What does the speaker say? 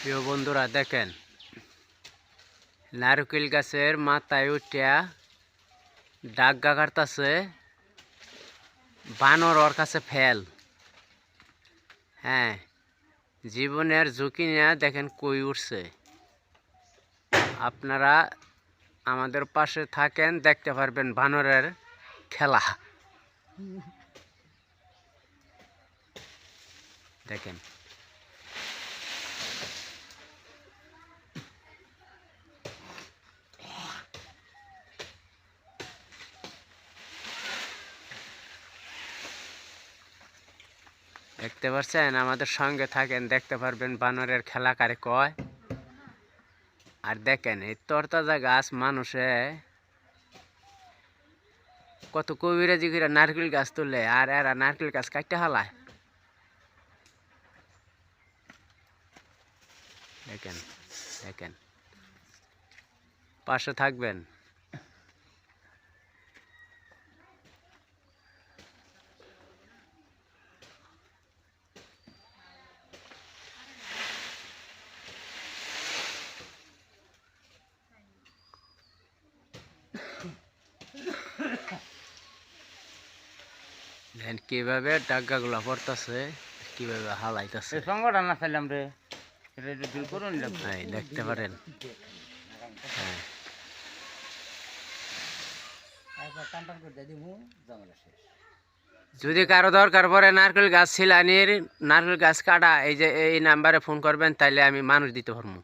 প্রিয় বন্ধুরা দেখেন, নারকেল গাছের মাথায় উঠিয়া ডাগা কাটতাছে, বানর ওর কাছে ফেল। হ্যাঁ, জীবনের ঝুঁকি নিয়ে দেখেন কই উঠছে। আপনারা আমাদের পাশে থাকেন, দেখতে পারবেন বানরের খেলা। দেখেন দেখতে পাচ্ছেন, আমাদের সঙ্গে থাকেন, দেখতে পারবেন বানরের খেলা কারে কয়। আর দেখেন এই তরতাজা গাছ মানুষে কত কবিরাজি করে নারকেল গাছ তুলে, আর এরা নারকেল গাছ কাটতে হালায়। দেখেন দেখেন, পাশে থাকবেন। দেখেন কিভাবে ডাগ্গাগুলা পড়তেছে, কিভাবে হালাইতেছে। দেখতে পারেন। হ্যাঁ, যদি কারো দরকার পড়ে নারকেল গাছ ছিলানির, নারকেল গাছ কাটা, এই যে এই নাম্বারে ফোন করবেন, তাইলে আমি মানুষ দিতে পারবো।